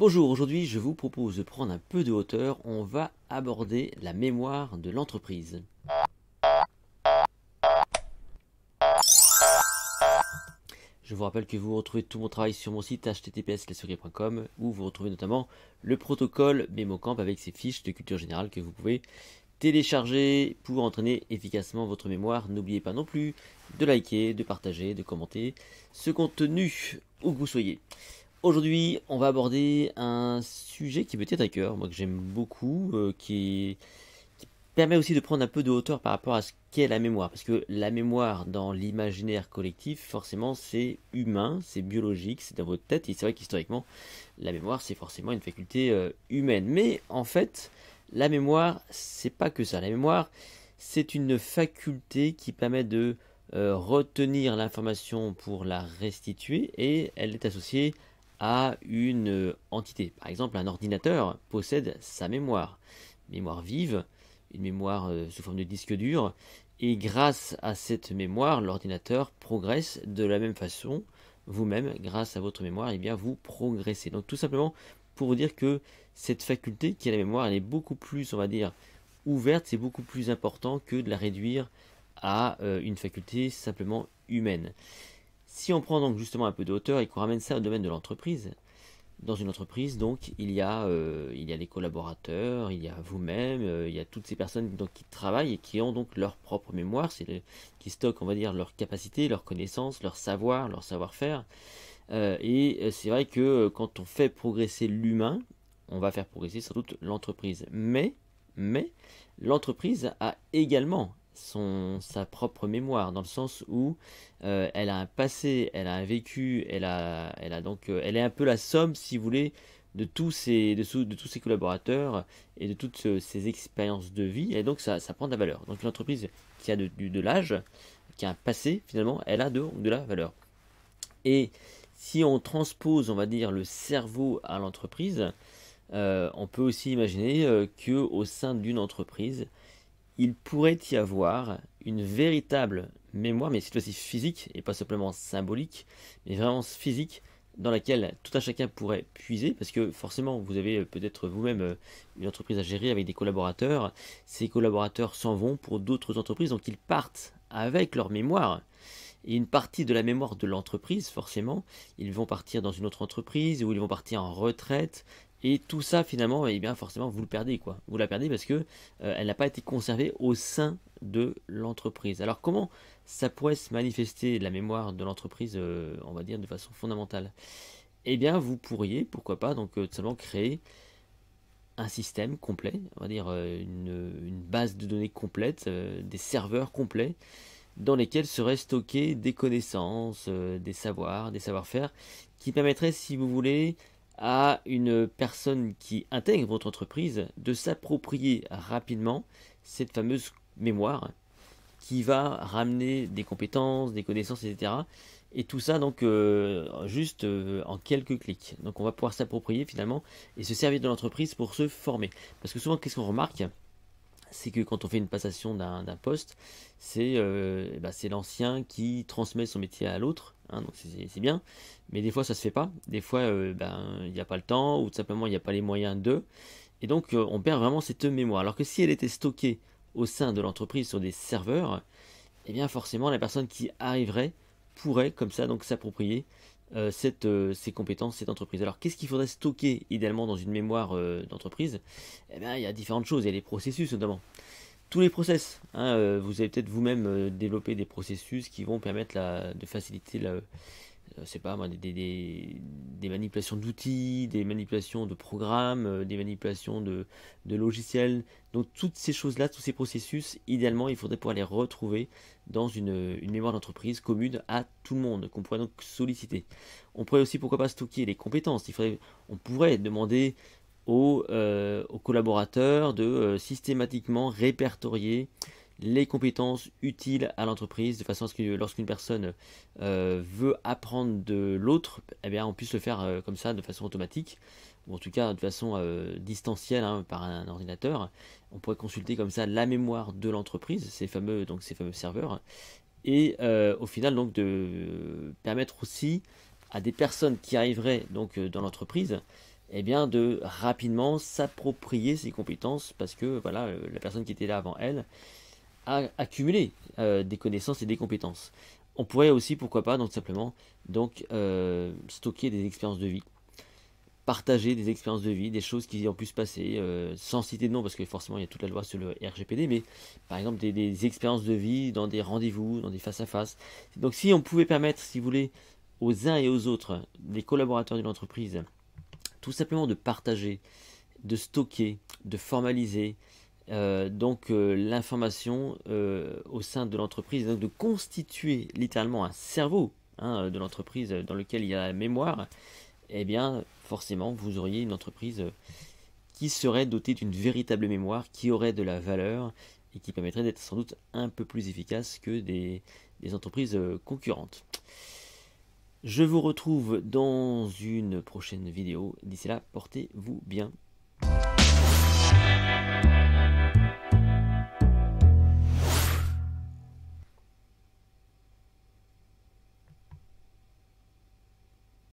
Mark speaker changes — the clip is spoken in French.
Speaker 1: Bonjour, aujourd'hui je vous propose de prendre un peu de hauteur, on va aborder la mémoire de l'entreprise. Je vous rappelle que vous retrouvez tout mon travail sur mon site https://lesecrets.com où vous retrouvez notamment le protocole MemoCamp avec ses fiches de culture générale que vous pouvez télécharger pour entraîner efficacement votre mémoire. N'oubliez pas non plus de liker, de partager, de commenter ce contenu où que vous soyez. Aujourd'hui, on va aborder un sujet qui me tient à cœur, moi que j'aime beaucoup, qui permet aussi de prendre un peu de hauteur par rapport à ce qu'est la mémoire. Parce que la mémoire dans l'imaginaire collectif, forcément, c'est humain, c'est biologique, c'est dans votre tête. Et c'est vrai qu'historiquement, la mémoire, c'est forcément une faculté humaine. Mais en fait, la mémoire, c'est pas que ça. La mémoire, c'est une faculté qui permet de retenir l'information pour la restituer et elle est associée à une entité. Par exemple, un ordinateur possède sa mémoire, mémoire vive, une mémoire sous forme de disque dur, et grâce à cette mémoire, l'ordinateur progresse de la même façon. Vous-même, grâce à votre mémoire, eh bien, vous progressez. Donc tout simplement pour vous dire que cette faculté qui est la mémoire, elle est beaucoup plus, on va dire, ouverte, c'est beaucoup plus important que de la réduire à une faculté simplement humaine. Si on prend donc justement un peu de hauteur et qu'on ramène ça au domaine de l'entreprise, dans une entreprise, donc, il y a les collaborateurs, il y a vous-même, il y a toutes ces personnes donc, qui travaillent et qui ont donc leur propre mémoire, qui stockent, on va dire, leurs capacités, leurs connaissances, leur savoir-faire. Et c'est vrai que quand on fait progresser l'humain, on va faire progresser sans doute l'entreprise. Mais l'entreprise a également sa propre mémoire, dans le sens où elle a un passé, elle a un vécu, elle est un peu la somme, si vous voulez, de tous ses collaborateurs et de toutes ses expériences de vie, et donc ça prend de la valeur. Donc une entreprise qui a de l'âge, qui a un passé, finalement, elle a de la valeur. Et si on transpose, on va dire, le cerveau à l'entreprise, on peut aussi imaginer que au sein d'une entreprise, il pourrait y avoir une véritable mémoire, mais cette fois-ci physique, et pas simplement symbolique, mais vraiment physique, dans laquelle tout un chacun pourrait puiser, parce que forcément, vous avez peut-être vous-même une entreprise à gérer avec des collaborateurs, ces collaborateurs s'en vont pour d'autres entreprises, donc ils partent avec leur mémoire, et une partie de la mémoire de l'entreprise, forcément, ils vont partir dans une autre entreprise, ou ils vont partir en retraite, et tout ça, finalement, eh bien, forcément, vous le perdez, quoi. Vous la perdez parce que elle n'a pas été conservée au sein de l'entreprise. Alors, comment ça pourrait se manifester la mémoire de l'entreprise, on va dire, de façon fondamentale? Eh bien, vous pourriez, pourquoi pas, donc tout simplement créer un système complet, on va dire une base de données complète, des serveurs complets dans lesquels seraient stockées des connaissances, des savoirs, des savoir-faire, qui permettraient, si vous voulez, à une personne qui intègre votre entreprise de s'approprier rapidement cette fameuse mémoire qui va ramener des compétences, des connaissances, etc. Et tout ça donc juste en quelques clics. Donc on va pouvoir s'approprier finalement et se servir de l'entreprise pour se former. Parce que souvent, qu'est-ce qu'on remarque? C'est que quand on fait une passation d'un poste, c'est l'ancien qui transmet son métier à l'autre, hein, donc c'est bien, mais des fois ça se fait pas, des fois il n'y a pas le temps, ou tout simplement il n'y a pas les moyens de, et donc on perd vraiment cette mémoire. Alors que si elle était stockée au sein de l'entreprise sur des serveurs, eh bien forcément la personne qui arriverait pourrait comme ça donc s'approprier ces compétences, cette entreprise. Alors qu'est-ce qu'il faudrait stocker idéalement dans une mémoire d'entreprise? Eh bien il y a différentes choses, il y a les processus notamment. Tous les process, hein, vous avez peut-être vous-même développé des processus qui vont permettre de faciliter c'est pas moi, des manipulations d'outils, des manipulations de programmes, des manipulations de logiciels. Donc toutes ces choses-là, tous ces processus, idéalement, il faudrait pouvoir les retrouver dans une mémoire d'entreprise commune à tout le monde, qu'on pourrait donc solliciter. On pourrait aussi, pourquoi pas, stocker les compétences. On pourrait demander aux collaborateurs de systématiquement répertorier les compétences utiles à l'entreprise, de façon à ce que lorsqu'une personne veut apprendre de l'autre, eh bien, on puisse le faire comme ça, de façon automatique, ou en tout cas de façon distancielle, hein, par un ordinateur. On pourrait consulter comme ça la mémoire de l'entreprise, ces fameux serveurs, et au final donc de permettre aussi à des personnes qui arriveraient donc dans l'entreprise eh bien, de rapidement s'approprier ces compétences parce que voilà, la personne qui était là avant elle a accumulé des connaissances et des compétences. On pourrait aussi, pourquoi pas, donc simplement, donc stocker des expériences de vie, partager des expériences de vie, des choses qui ont pu se passer, sans citer de nom parce que forcément il y a toute la loi sur le RGPD, mais par exemple des expériences de vie dans des rendez-vous, dans des face-à-face. Donc si on pouvait permettre, si vous voulez, aux uns et aux autres, des collaborateurs d'une entreprise, tout simplement de partager, de stocker, de formaliser l'information au sein de l'entreprise, donc de constituer littéralement un cerveau de l'entreprise dans lequel il y a la mémoire, eh bien forcément vous auriez une entreprise qui serait dotée d'une véritable mémoire, qui aurait de la valeur et qui permettrait d'être sans doute un peu plus efficace que des entreprises concurrentes. Je vous retrouve dans une prochaine vidéo. D'ici là, portez-vous bien.